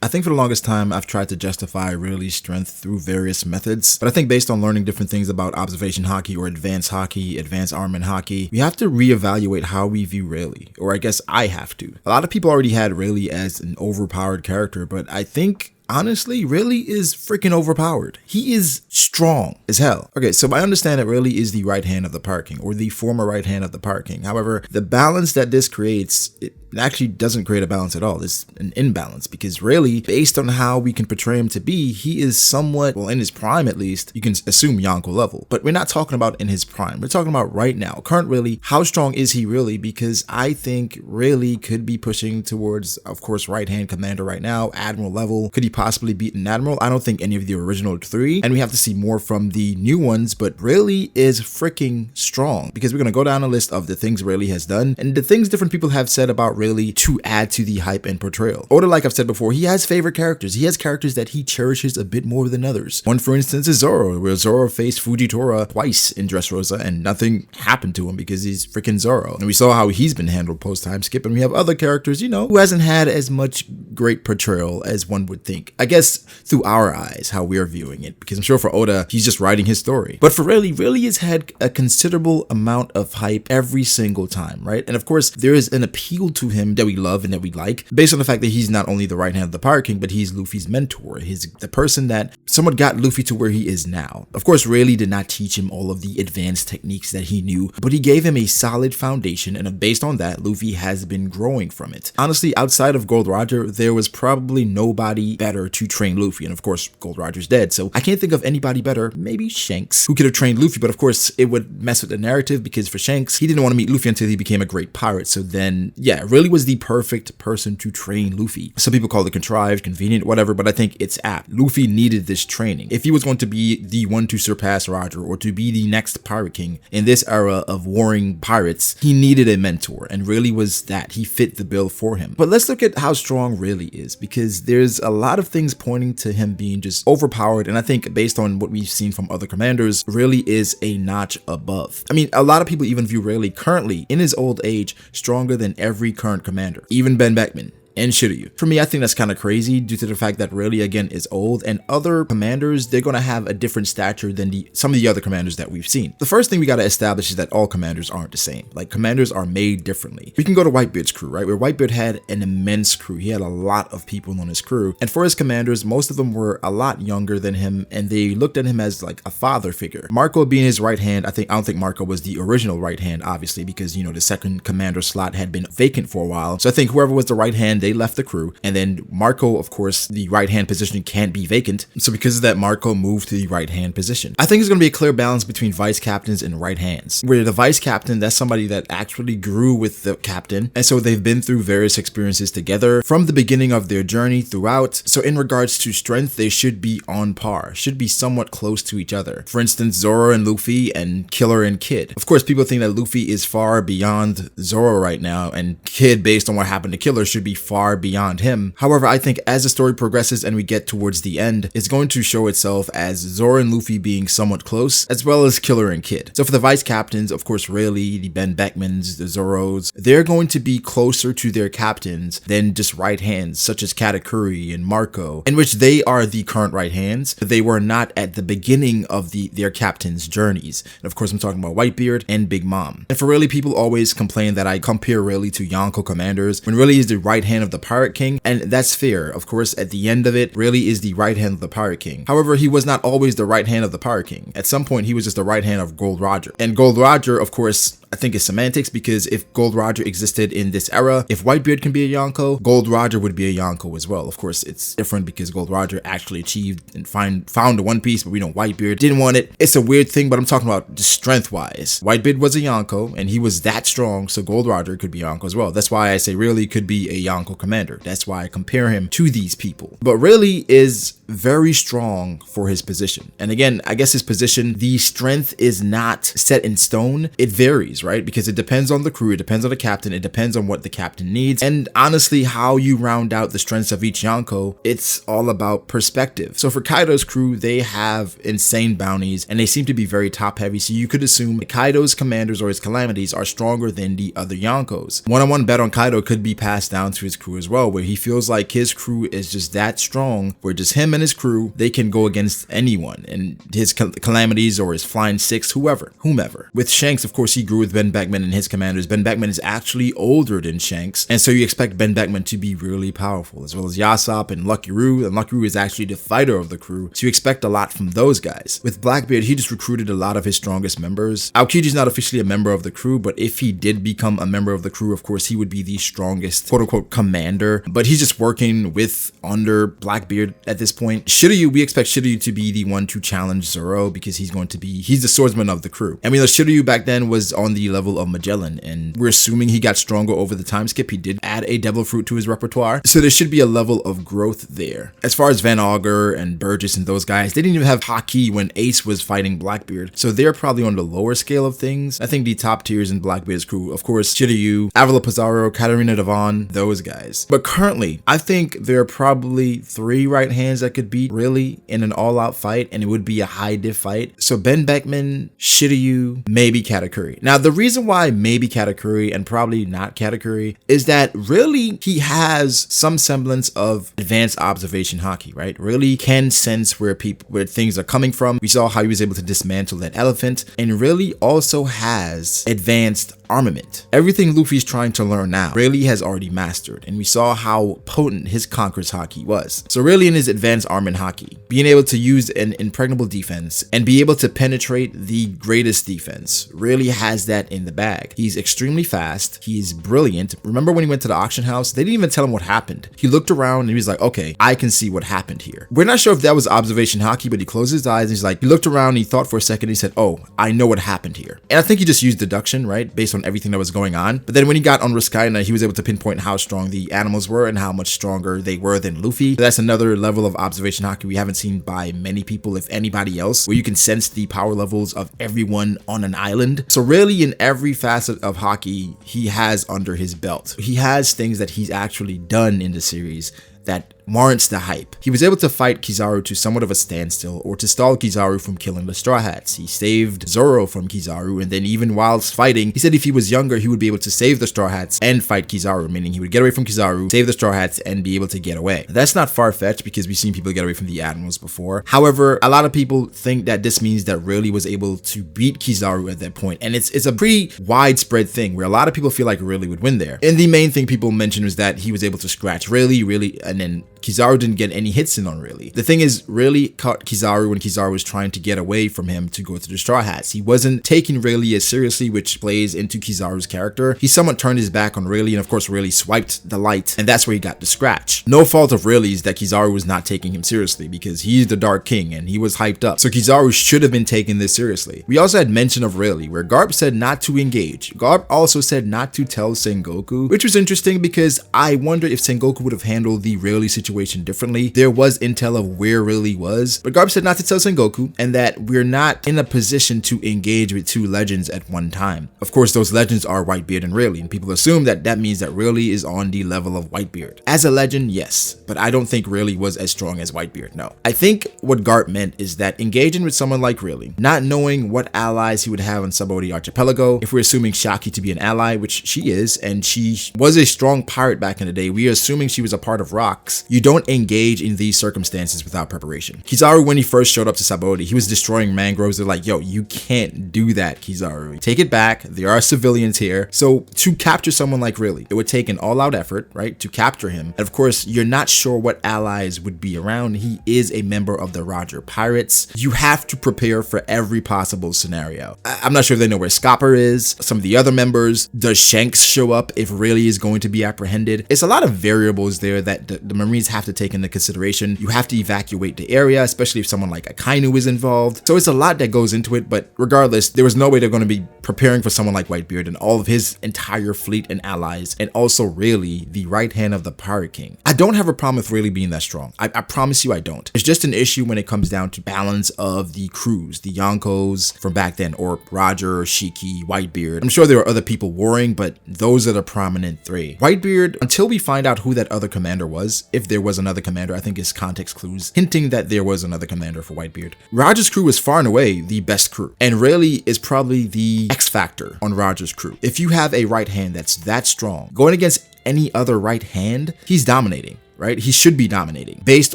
I think for the longest time, I've tried to justify Rayleigh's strength through various methods, but I think based on learning different things about observation Haki or advanced Haki, advanced armament Haki, we have to reevaluate how we view Rayleigh, or I guess I have to. A lot of people already had Rayleigh as an overpowered character, but I think honestly, Rayleigh is freaking overpowered. He is strong as hell. Okay, so I understand that Rayleigh is the right hand of the Pirate King, or the former right hand of the Pirate King. However, the balance that this creates, it actually doesn't create a balance at all. It's an imbalance, because Rayleigh, based on how we can portray him to be, he is somewhat, well, in his prime at least, you can assume Yonko level. But we're not talking about in his prime. We're talking about right now. Current Rayleigh, how strong is he really? Because I think Rayleigh could be pushing towards, of course, right hand commander right now, admiral level. Could he possibly beat an admiral? I don't think any of the original three, and we have to see more from the new ones, but Rayleigh is freaking strong, because we're going to go down a list of the things Rayleigh has done and the things different people have said about Rayleigh to add to the hype and portrayal. Oda, like I've said before, he has favorite characters. He has characters that he cherishes a bit more than others. One, for instance, is Zoro, where Zoro faced Fujitora twice in Dressrosa and nothing happened to him because he's freaking Zoro. And we saw how he's been handled post-time skip, and we have other characters, you know, who hasn't had as much great portrayal as one would think. I guess through our eyes, how we're viewing it, because I'm sure for Oda, he's just writing his story. But for Rayleigh has had a considerable amount of hype every single time, right? And of course, there is an appeal to him that we love and that we like, based on the fact that he's not only the right hand of the Pirate King, but he's Luffy's mentor. He's the person that somewhat got Luffy to where he is now. Of course, Rayleigh did not teach him all of the advanced techniques that he knew, but he gave him a solid foundation, and based on that, Luffy has been growing from it. Honestly, outside of Gold Roger, there was probably nobody better to train Luffy, and of course Gold Roger's dead, so I can't think of anybody better. Maybe Shanks, who could have trained Luffy, but of course it would mess with the narrative, because for Shanks, he didn't want to meet Luffy until he became a great pirate. So then, yeah, Rayleigh was the perfect person to train Luffy. Some people call it contrived, convenient, whatever, but I think it's apt. Luffy needed this training. If he was going to be the one to surpass Roger, or to be the next Pirate King in this era of warring pirates, he needed a mentor, and Rayleigh was that. He fit the bill for him. But let's look at how strong Rayleigh is, because there's a lot of things pointing to him being just overpowered, and I think based on what we've seen from other commanders, Rayleigh is a notch above. I mean, a lot of people even view Rayleigh currently, in his old age, stronger than every current commander, even Ben Beckman and Shiryu. For me, I think that's kind of crazy due to the fact that Rayleigh, again, is old, and other commanders, they're going to have a different stature than some of the other commanders that we've seen. The first thing we got to establish is that all commanders aren't the same. Like, commanders are made differently. We can go to Whitebeard's crew, right? Where Whitebeard had an immense crew. He had a lot of people on his crew, and for his commanders, most of them were a lot younger than him, and they looked at him as like a father figure. Marco being his right hand, I don't think Marco was the original right hand, obviously, because, you know, the second commander slot had been vacant for a while. So I think whoever was the right hand, they left the crew, and then Marco, of course, the right hand position can't be vacant, so because of that, Marco moved to the right hand position. I think there's going to be a clear balance between vice captains and right hands, where the vice captain, that's somebody that actually grew with the captain, and so they've been through various experiences together from the beginning of their journey throughout. So in regards to strength, they should be on par, should be somewhat close to each other. For instance, Zoro and Luffy, and Killer and Kid. Of course, people think that Luffy is far beyond Zoro right now, and Kid, based on what happened to Killer, should be far beyond him. However, I think as the story progresses and we get towards the end, it's going to show itself as Zoro and Luffy being somewhat close, as well as Killer and Kid. So for the vice captains, of course, Rayleigh, the Ben Beckmans, the Zoros, they're going to be closer to their captains than just right hands, such as Katakuri and Marco, in which they are the current right hands, but they were not at the beginning of their captains' journeys. And of course, I'm talking about Whitebeard and Big Mom. And for Rayleigh, people always complain that I compare Rayleigh to Yonko commanders, when Rayleigh is the right hand of the Pirate King, and that's fair. Of course, at the end of it, Rayleigh is the right hand of the Pirate King. However, he was not always the right hand of the Pirate King. At some point, he was just the right hand of Gold Roger. And Gold Roger, of course, I think it's semantics, because if Gold Roger existed in this era, if Whitebeard can be a Yonko, Gold Roger would be a Yonko as well. Of course, it's different because Gold Roger actually achieved and found the One Piece, but we know Whitebeard didn't want it. It's a weird thing, but I'm talking about just strength-wise. Whitebeard was a Yonko, and he was that strong, so Gold Roger could be Yonko as well. That's why I say Rayleigh could be a Yonko commander. That's why I compare him to these people. But Rayleigh is very strong for his position. And again, I guess his position, the strength is not set in stone. It varies. varies, right? Because it depends on the crew, it depends on the captain, it depends on what the captain needs, and honestly, how you round out the strengths of each Yonko, it's all about perspective. So for Kaido's crew, they have insane bounties, and they seem to be very top heavy, so you could assume Kaido's commanders or his calamities are stronger than the other Yonkos. One-on-one bet on Kaido could be passed down to his crew as well, where he feels like his crew is just that strong, where just him and his crew, they can go against anyone, and his calamities or his flying six, whomever. With Shanks, of course, he grew with Ben Beckman and his commanders. Ben Beckman is actually older than Shanks, and so you expect Ben Beckman to be really powerful, as well as Yasop and Lucky Roo, and Lucky Roo is actually the fighter of the crew, so you expect a lot from those guys. With Blackbeard, he just recruited a lot of his strongest members. Aokiji's not officially a member of the crew, but if he did become a member of the crew, of course, he would be the strongest quote-unquote commander, but he's just working under Blackbeard at this point. Shiryu, we expect Shiryu to be the one to challenge Zoro, because he's the swordsman of the crew. And we know Shiryu back then was on the level of Magellan, and we're assuming he got stronger over the time skip. He did add a devil fruit to his repertoire, so there should be a level of growth there. As far as Van Augur and Burgess and those guys, they didn't even have Haki when Ace was fighting Blackbeard, so they're probably on the lower scale of things. I think the top tiers in Blackbeard's crew, of course, Shiryu, Avila Pizarro, Katarina Devon, those guys. But currently, I think there are probably 3 right hands that could beat Rayleigh in an all-out fight, and it would be a high diff fight. So Ben Beckman, Shiryu, maybe Katakuri. Now, the reason why maybe Katakuri and probably not Katakuri is that really he has some semblance of advanced observation Haki, right? Really can sense where things are coming from. We saw how he was able to dismantle that elephant, and really also has advanced armament. Everything Luffy's trying to learn now, Rayleigh has already mastered, and we saw how potent his Conqueror's Haki was. So Rayleigh in his advanced armament Haki, being able to use an impregnable defense and be able to penetrate the greatest defense, Rayleigh has that in the bag. He's extremely fast, he's brilliant. Remember when he went to the auction house, they didn't even tell him what happened. He looked around and he was like, okay, I can see what happened here. We're not sure if that was observation Haki, but he closed his eyes and he's like, he looked around and he thought for a second, and he said, oh, I know what happened here. And I think he just used deduction, right, based on everything that was going on. But then when he got on Riskaina, he was able to pinpoint how strong the animals were and how much stronger they were than Luffy. So that's another level of observation Haki we haven't seen by many people, if anybody else, where you can sense the power levels of everyone on an island. So really in every facet of Haki, he has under his belt. He has things that he's actually done in the series that warrants the hype. He was able to fight Kizaru to somewhat of a standstill, or to stall Kizaru from killing the Straw Hats. He saved Zoro from Kizaru, and then even whilst fighting, he said if he was younger, he would be able to save the Straw Hats and fight Kizaru, meaning he would get away from Kizaru, save the Straw Hats, and be able to get away. That's not far-fetched because we've seen people get away from the Admirals before. However, a lot of people think that this means that Rayleigh was able to beat Kizaru at that point, and it's a pretty widespread thing where a lot of people feel like Rayleigh would win there. And the main thing people mentioned was that he was able to scratch Rayleigh, and then Kizaru didn't get any hits in on Rayleigh. The thing is, Rayleigh caught Kizaru when Kizaru was trying to get away from him to go to the Straw Hats. He wasn't taking Rayleigh as seriously, which plays into Kizaru's character. He somewhat turned his back on Rayleigh, and of course Rayleigh swiped the light, and that's where he got the scratch. No fault of Rayleigh's that Kizaru was not taking him seriously, because he's the Dark King and he was hyped up. So Kizaru should have been taking this seriously. We also had mention of Rayleigh, where Garp said not to engage. Garp also said not to tell Sengoku, which was interesting because I wonder if Sengoku would have handled the Rayleigh situation differently. There was intel of where Rayleigh was, but Garp said not to tell Sengoku, and that we're not in a position to engage with 2 legends at one time. Of course, those legends are Whitebeard and Rayleigh, and people assume that that means that Rayleigh is on the level of Whitebeard. As a legend, yes, but I don't think Rayleigh was as strong as Whitebeard, no. I think what Garp meant is that engaging with someone like Rayleigh, not knowing what allies he would have on Sabaody Archipelago, if we're assuming Shaki to be an ally, which she is, and she was a strong pirate back in the day, we are assuming she was a part of Rocks, you don't engage in these circumstances without preparation. Kizaru, when he first showed up to Sabaody, he was destroying mangroves. They're like, yo, you can't do that, Kizaru. Take it back. There are civilians here. So to capture someone like Rayleigh, it would take an all-out effort, right, to capture him. And of course, you're not sure what allies would be around. He is a member of the Roger Pirates. You have to prepare for every possible scenario. I'm not sure if they know where Scopper is, some of the other members. Does Shanks show up if Rayleigh is going to be apprehended? It's a lot of variables there that the Marines have to take into consideration. You have to evacuate the area, especially if someone like Akainu is involved. So it's a lot that goes into it, but regardless, there was no way they're going to be preparing for someone like Whitebeard and all of his entire fleet and allies, and also Rayleigh, the right hand of the Pirate King. I don't have a problem with Rayleigh being that strong. I promise you I don't. It's just an issue when it comes down to balance of the crews, the Yonkos from back then, or Roger, Shiki, Whitebeard. I'm sure there are other people warring, but those are the prominent three. Whitebeard, until we find out who that other commander was, if there was another commander, I think is context clues hinting that there was another commander for Whitebeard. Roger's crew is far and away the best crew, and Rayleigh is probably the X factor on Roger's crew. If you have a right hand that's that strong, going against any other right hand, he's dominating. Right? He should be dominating based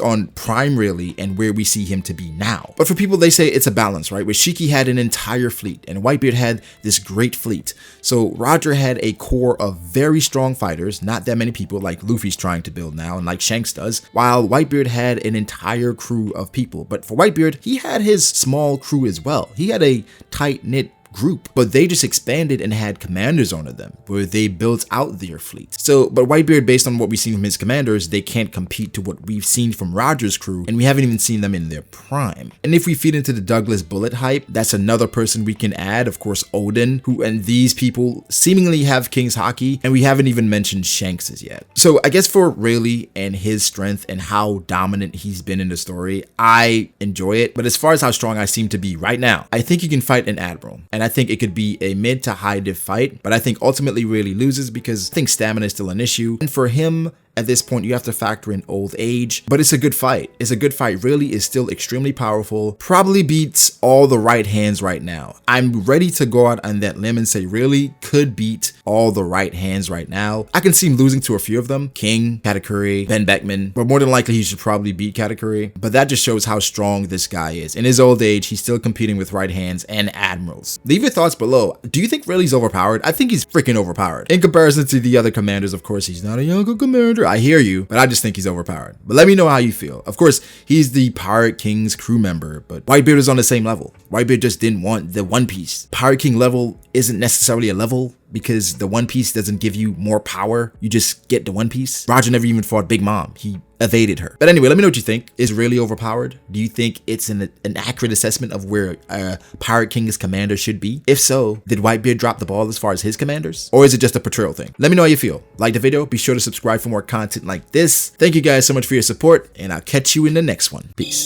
on prime Rayleigh and where we see him to be now. But for people, they say it's a balance, right? Where Shiki had an entire fleet and Whitebeard had this great fleet. So Roger had a core of very strong fighters, not that many people like Luffy's trying to build now and like Shanks does, while Whitebeard had an entire crew of people. But for Whitebeard, he had his small crew as well. He had a tight-knit group, but they just expanded and had commanders under them where they built out their fleet. So, but Whitebeard, based on what we've seen from his commanders, they can't compete to what we've seen from Roger's crew, and we haven't even seen them in their prime. And if we feed into the Douglas Bullet hype, that's another person we can add, of course, Odin, who, and these people seemingly have King's Haki, and we haven't even mentioned Shanks as yet. So I guess for Rayleigh and his strength and how dominant he's been in the story, I enjoy it. But as far as how strong I seem to be right now, I think you can fight an admiral, and I think it could be a mid to high div fight, but I think ultimately Rayleigh loses because I think stamina is still an issue. And for him, at this point, you have to factor in old age, but it's a good fight. It's a good fight. Rayleigh is still extremely powerful, probably beats all the right hands right now. I'm ready to go out on that limb and say Rayleigh could beat all the right hands right now. I can see him losing to a few of them, King, Katakuri, Ben Beckman, but more than likely he should probably beat Katakuri. But that just shows how strong this guy is. In his old age, he's still competing with right hands and admirals. Leave your thoughts below. Do you think Rayleigh's overpowered? I think he's freaking overpowered. In comparison to the other commanders, of course, he's not a Yonko commander. I hear you, but I just think he's overpowered. But let me know how you feel. Of course, he's the Pirate King's crew member, but Whitebeard is on the same level. Whitebeard just didn't want the One Piece. Pirate King level isn't necessarily a level because the One Piece doesn't give you more power. You just get the One Piece. Roger never even fought Big Mom. He evaded her. But anyway, let me know what you think. Is Rayleigh overpowered? Do you think it's an accurate assessment of where Pirate King's commander should be? If so, did Whitebeard drop the ball as far as his commanders? Or is it just a portrayal thing? Let me know how you feel. Like the video, be sure to subscribe for more content like this. Thank you guys so much for your support, and I'll catch you in the next one. Peace.